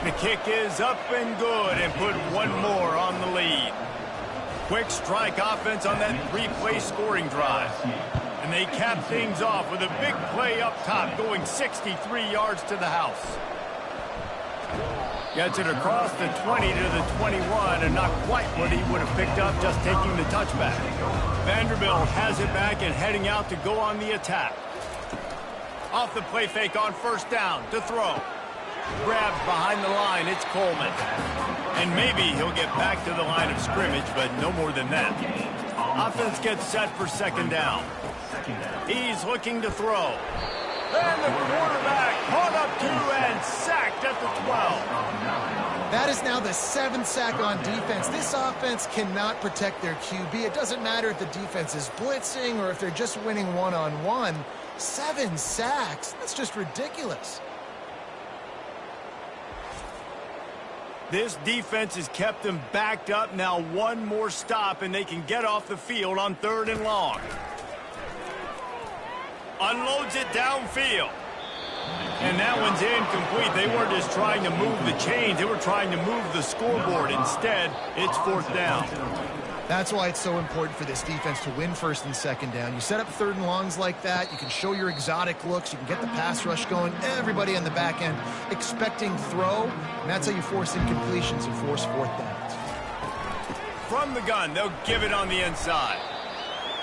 Speaker 1: The kick is up and good and put one more on the lead. Quick strike offense on that 3-play scoring drive. And they cap things off with a big play up top going 63 yards to the house. Gets it across the 20 to the 21 and not quite what he would have picked up just taking the touchback. Vanderbilt has it back and heading out to go on the attack. Off the play fake on first down to throw. Grabs behind the line, it's Coleman. And maybe he'll get back to the line of scrimmage, but no more than that. Offense gets set for 2nd down. He's looking to throw. And the quarterback caught up to and sacked at the 12.
Speaker 2: That is now the 7th sack on defense. This offense cannot protect their QB. It doesn't matter if the defense is blitzing or if they're just winning one-on-one. 7 sacks. That's just ridiculous.
Speaker 1: This defense has kept them backed up. Now one more stop, and they can get off the field on 3rd and long. Unloads it downfield. And that one's incomplete. They weren't just trying to move the chains. They were trying to move the scoreboard. Instead, it's 4th down.
Speaker 2: That's why it's so important for this defense to win 1st and 2nd down. You set up 3rd and longs like that. You can show your exotic looks. You can get the pass rush going. Everybody on the back end expecting throw. And that's how you force incompletions and force 4th downs.
Speaker 1: From the gun, they'll give it on the inside.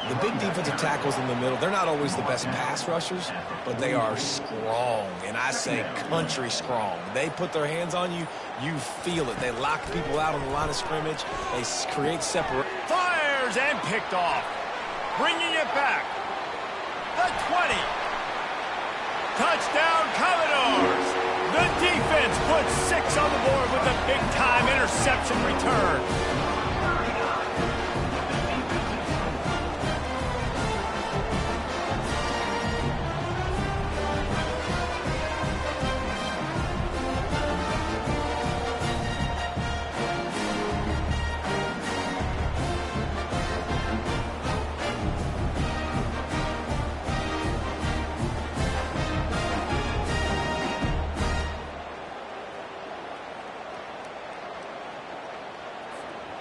Speaker 3: The big defensive tackles in the middle, they're not always the best pass rushers, but they are strong, and I say country strong. They put their hands on you, you feel it. They lock people out on the line of scrimmage. They create separation.
Speaker 1: Fires and picked off. Bringing it back. The 20. Touchdown, Commodores. The defense puts 6 on the board with a big-time interception return.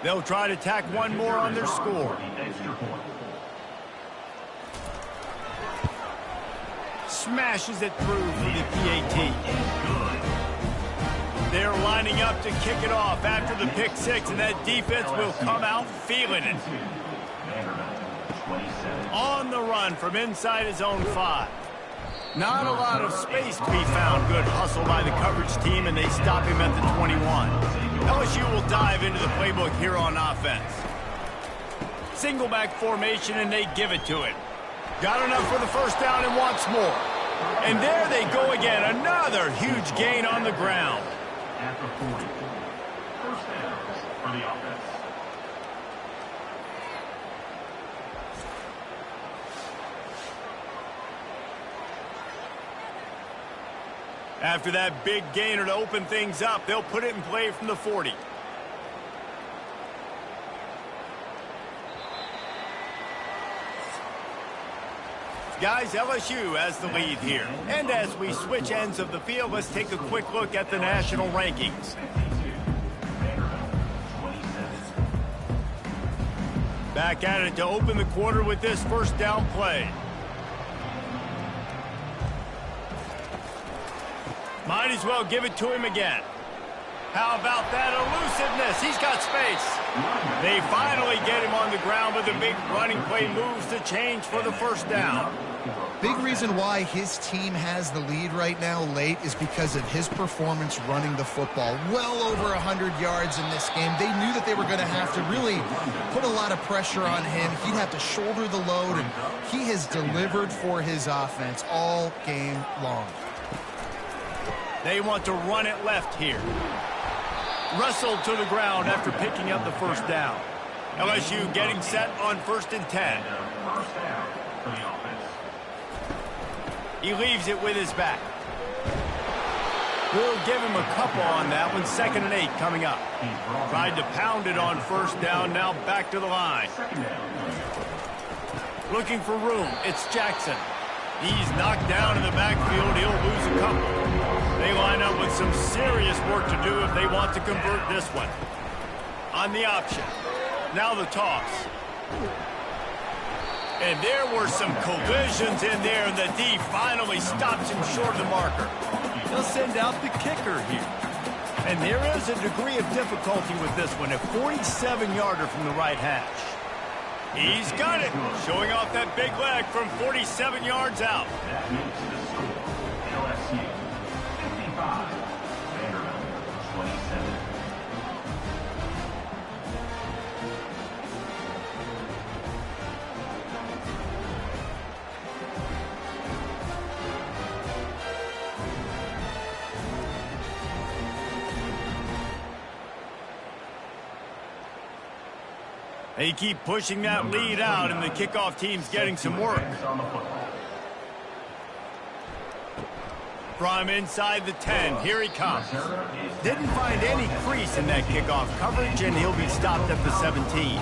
Speaker 1: They'll try to tack one more on their score. Smashes it through for the PAT. They're lining up to kick it off after the pick 6, and that defense will come out feeling it. On the run from inside his own 5. Not a lot of space to be found. Good hustle by the coverage team, and they stop him at the 21. LSU will dive into the playbook here on offense. Single back formation, and they give it to him. Got enough for the 1st down and wants more. And there they go again. Another huge gain on the ground.
Speaker 4: At the 40. 1st down for the offense.
Speaker 1: After that big gainer to open things up, they'll put it in play from the 40. Guys, LSU has the lead here. And as we switch ends of the field, let's take a quick look at the national rankings. Back at it to open the quarter with this 1st down play. Might as well give it to him again. How about that elusiveness? He's got space. They finally get him on the ground, but the big running play moves to change for the 1st down.
Speaker 2: Big reason why his team has the lead right now late is because of his performance running the football. Well over 100 yards in this game. They knew that they were going to have to really put a lot of pressure on him. He'd have to shoulder the load, and he has delivered for his offense all game long.
Speaker 1: They want to run it left here. Wrestled to the ground after picking up the 1st down. LSU getting set on 1st and 10. He leaves it with his back. We'll give him a couple on that one. 2nd and 8 coming up. Tried to pound it on 1st down. Now back to the line. Looking for room. It's Jackson. He's knocked down in the backfield. He'll lose a couple. They line up with some serious work to do if they want to convert this one. On the option. Now the toss. And there were some collisions in there, and the D finally stops him short of the marker. They'll send out the kicker here. And there is a degree of difficulty with this one, a 47-yarder from the right hash. He's got it, showing off that big leg from 47 yards out.
Speaker 4: That makes the score. LSU 55, Vanderbilt 27.
Speaker 1: They keep pushing that lead out, and the kickoff team's getting some work. From inside the 10, here he comes. Didn't find any crease in that kickoff coverage, and he'll be stopped at the 17.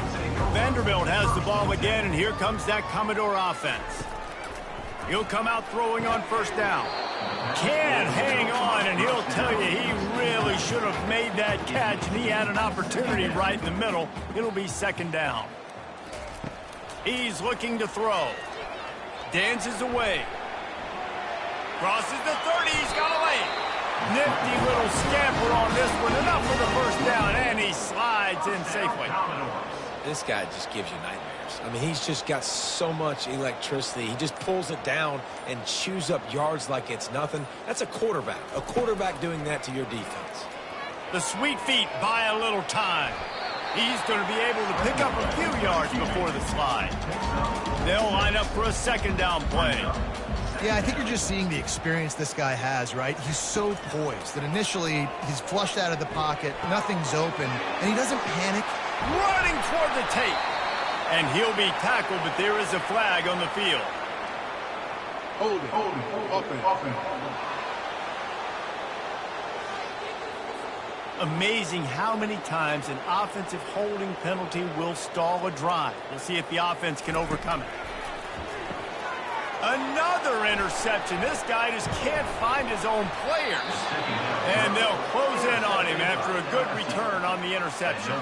Speaker 1: Vanderbilt has the ball again, and here comes that Commodore offense. He'll come out throwing on first down. Can't hang on, and he'll tell you he really should have made that catch, and he had an opportunity right in the middle. It'll be second down. He's looking to throw. Dances away. Crosses the 30. He's got a lane. Nifty little scamper on this one. Enough for the first down, and he slides in safely.
Speaker 3: This guy just gives you nightmares. I mean, he's just got so much electricity. He just pulls it down and chews up yards like it's nothing. That's a quarterback. A quarterback doing that to your defense.
Speaker 1: The sweet feet buy a little time. He's going to be able to pick up a few yards before the slide. They'll line up for a second down play.
Speaker 2: Yeah, I think you're just seeing the experience this guy has, right? He's so poised that initially he's flushed out of the pocket, nothing's open, and he doesn't panic.
Speaker 1: Running toward the tape. And he'll be tackled, but there is a flag on the field.
Speaker 4: Hold it. Offense.
Speaker 1: Amazing how many times an offensive holding penalty will stall a drive. We'll see if the offense can overcome it. Another interception. This guy just can't find his own players. And they'll close in on him after a good return on the interception.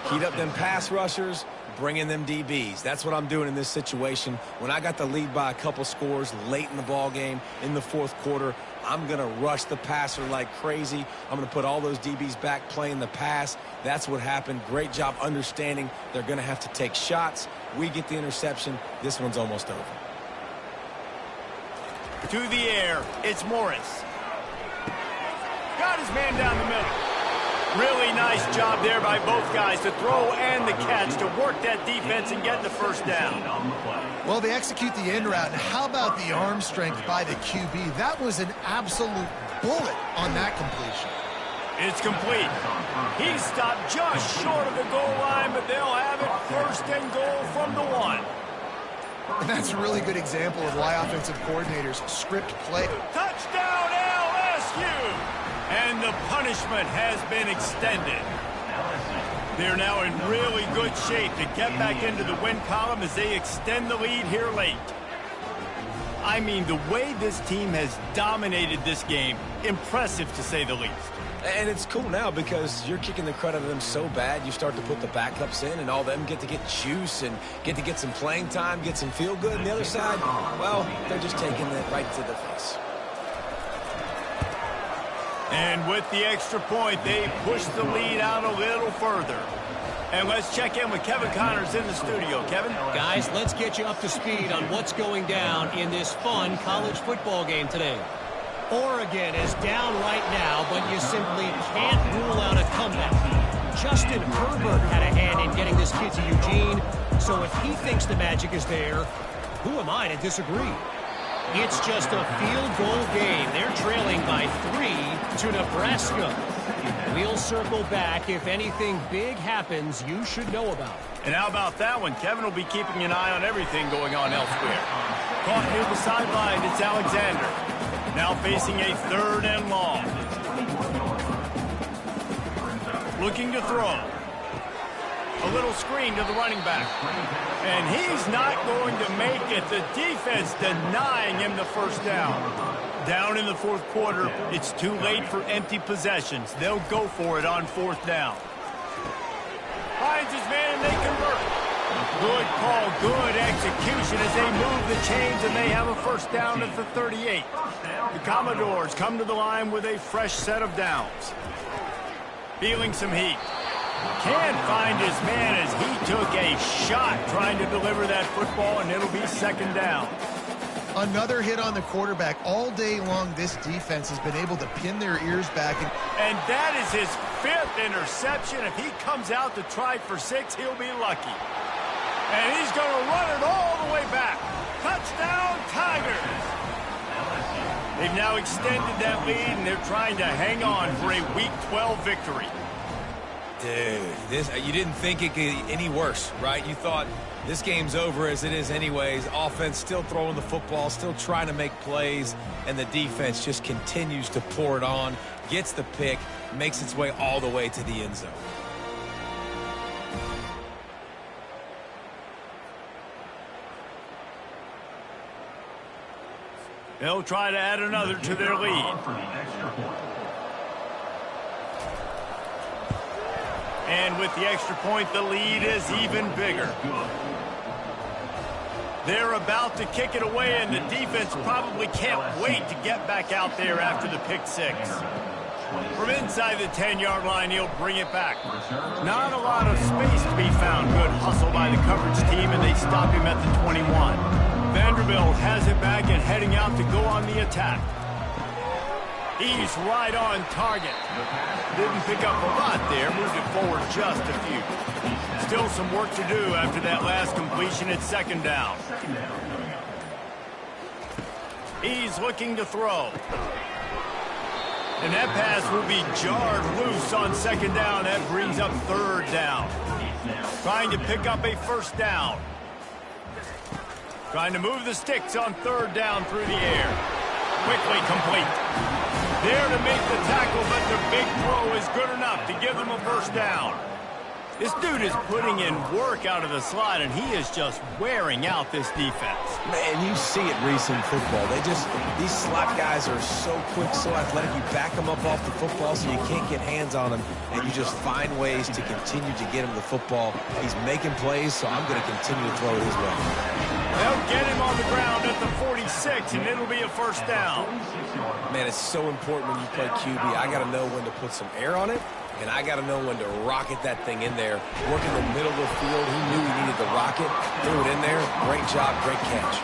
Speaker 3: Heat up them pass rushers, bring in them DBs. That's what I'm doing in this situation. When I got the lead by a couple scores late in the ball game in the fourth quarter, I'm going to rush the passer like crazy. I'm going to put all those DBs back playing the pass. That's what happened. Great job understanding they're going to have to take shots. We get the interception. This one's almost over.
Speaker 1: To the air, it's Morris. Got his man down the middle. Really nice job there by both guys to throw and the catch to work that defense and get the first down.
Speaker 2: Well, they execute the end route, and how about the arm strength by the QB? That was an absolute bullet on that completion.
Speaker 1: It's complete. He's stopped just short of the goal line, but they'll have it first and goal from the 1.
Speaker 2: And that's a really good example of why offensive coordinators script play.
Speaker 1: Touchdown LSU! And the punishment has been extended. They're now in really good shape to get back into the win column as they extend the lead here late. I mean, the way this team has dominated this game, impressive to say the least.
Speaker 3: And it's cool now because you're kicking the crud out of them so bad, you start to put the backups in, and all of them get to get juice and get to get some playing time, get some feel good. And the other side, well, they're just taking it right to the face.
Speaker 1: And with the extra point, they push the lead out a little further. And let's check in with Kevin Connors in the studio. Kevin?
Speaker 5: Guys, let's get you up to speed on what's going down in this fun college football game today. Oregon is down right now, but you simply can't rule out a comeback. Justin Herbert had a hand in getting this kid to Eugene, so if he thinks the magic is there, who am I to disagree? It's just a field goal game. They're trailing by 3 to Nebraska. We'll circle back. If anything big happens, you should know about it.
Speaker 1: And how about that one? Kevin will be keeping an eye on everything going on elsewhere. Caught near the sideline, it's Alexander. Now facing a 3rd and long. Looking to throw. A little screen to the running back. And he's not going to make it. The defense denying him the first down. Down in the fourth quarter, it's too late for empty possessions. They'll go for it on 4th down. Finds his man and they convert. Good call, good execution as they move the chains and they have a first down at the 38. The Commodores come to the line with a fresh set of downs. Feeling some heat. Can't find his man as he took a shot trying to deliver that football, and it'll be second down.
Speaker 2: Another hit on the quarterback. All day long, this defense has been able to pin their ears back.
Speaker 1: And that is his 5th interception. If he comes out to try for 6, he'll be lucky. And he's going to run it all the way back. Touchdown, Tigers! They've now extended that lead, and they're trying to hang on for a Week 12 victory.
Speaker 3: Dude, you didn't think it could get any worse, right? You thought this game's over as it is anyways. Offense still throwing the football, still trying to make plays, and the defense just continues to pour it on, gets the pick, makes its way all the way to the end zone.
Speaker 1: They'll try to add another to their lead. And with the extra point, the lead is even bigger. They're about to kick it away, and the defense probably can't wait to get back out there after the pick six. From inside the 10-yard line, he'll bring it back. Not a lot of space to be found. Good hustle by the coverage team, and they stop him at the 21. Vanderbilt has it back and heading out to go on the attack. He's right on target. Didn't pick up a lot there. Moved it forward just a few. Still some work to do after that last completion at second down. He's looking to throw. And that pass will be jarred loose on second down. That brings up third down. Trying to pick up a first down. Trying to move the sticks on third down through the air. Quickly complete. There to make the tackle, but the big throw is good enough to give them a first down. This dude is putting in work out of the slot, and he is just wearing out this defense.
Speaker 3: Man, you see it, Reese, in football. These slot guys are so quick, so athletic. You back them up off the football so you can't get hands on them, and you just find ways to continue to get him the football. He's making plays, so I'm going to continue to throw it his way.
Speaker 1: They'll get him on the ground at the 46, and it'll be a first down.
Speaker 3: Man, it's so important when you play QB. I got to know when to put some air on it, and I got to know when to rocket that thing in there. Work in the middle of the field. He knew he needed to rocket. Threw it in there. Great job, great catch.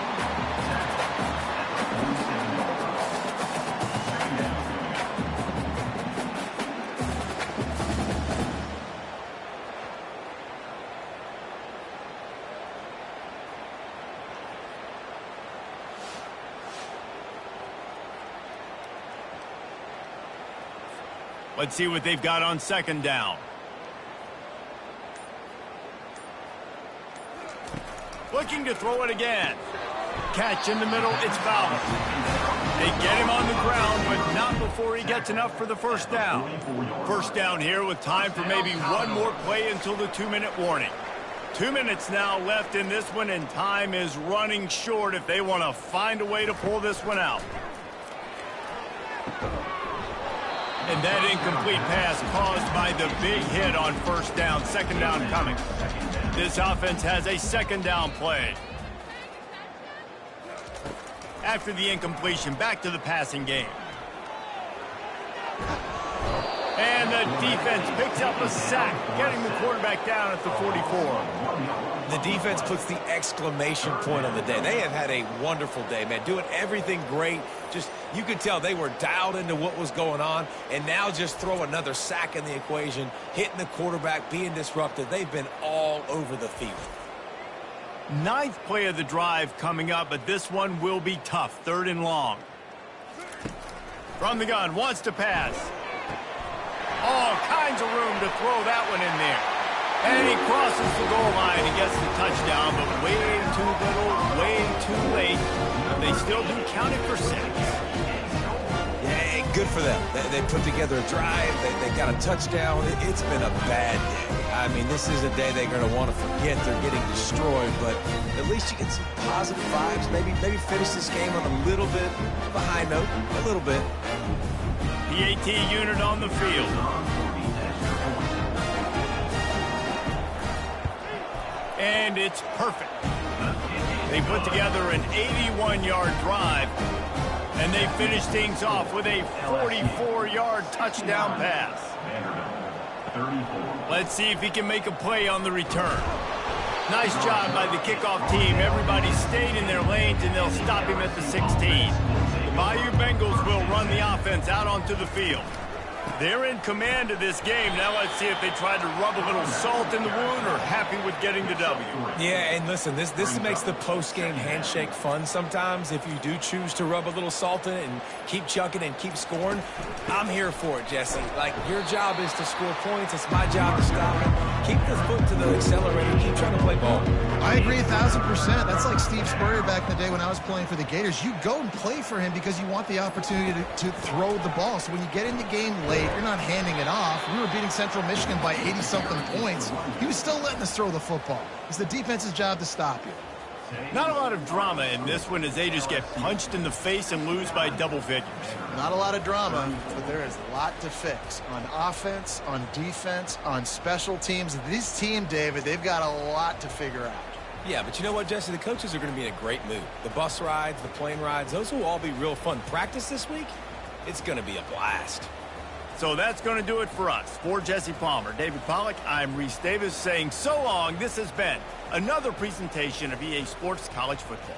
Speaker 1: Let's see what they've got on second down. Looking to throw it again. Catch in the middle, it's Fowler. They get him on the ground, but not before he gets enough for the first down. First down here with time for maybe one more play until the 2-minute warning. 2 minutes now left in this one, and time is running short if they want to find a way to pull this one out. And that incomplete pass caused by the big hit on first down. Second down coming. This offense has a second down play. After the incompletion, back to the passing game. And the defense picks up a sack, getting the quarterback down at the 44.
Speaker 3: The defense puts the exclamation point on the day. They have had a wonderful day, man. Doing everything great. Just, you could tell they were dialed into what was going on. And now just throw another sack in the equation, hitting the quarterback, being disrupted. They've been all over the field.
Speaker 1: Ninth play of the drive coming up, but this one will be tough. Third and long. From the gun, wants to pass. All kinds of room to throw that one in there. And he crosses the goal line and gets the touchdown, but way too little, way too late. They still do count it for 6.
Speaker 3: Yeah, good for them. They put together a drive. They got a touchdown. It's been a bad day. I mean, this is a day they're going to want to forget. They're getting destroyed, but at least you get some positive vibes. Maybe finish this game on a little bit of a high note, a little bit.
Speaker 1: PAT unit on the field. And it's perfect. They put together an 81-yard drive, and they finish things off with a 44-yard touchdown pass. Let's see if he can make a play on the return. Nice job by the kickoff team. Everybody stayed in their lanes, and they'll stop him at the 16. The Bayou Bengals will run the offense out onto the field. They're in command of this game. Now let's see if they try to rub a little salt in the wound or happy with getting the W.
Speaker 3: Yeah, and listen, this makes the post-game handshake fun sometimes. If you do choose to rub a little salt in it and keep chucking and keep scoring, I'm here for it, Jesse. Like, your job is to score points. It's my job to stop it. Keep the foot to the accelerator. Keep trying to play ball.
Speaker 2: I agree 1,000%. That's like Steve Spurrier back in the day when I was playing for the Gators. You go and play for him because you want the opportunity to throw the ball. So when you get in the game late, you're not handing it off. We were beating Central Michigan by 80-something points. He was still letting us throw the football. It's the defense's job to stop you.
Speaker 1: Not a lot of drama in this one as they just get punched in the face and lose by double figures.
Speaker 2: Not a lot of drama, but there is a lot to fix on offense, on defense, on special teams. This team, David, they've got a lot to figure out.
Speaker 3: Yeah, but you know what, Jesse? The coaches are going to be in a great mood. The bus rides, the plane rides, those will all be real fun. Practice this week, it's going to be a blast.
Speaker 1: So that's going to do it for us. For Jesse Palmer, David Pollack, I'm Reese Davis saying so long. This has been another presentation of EA Sports College Football.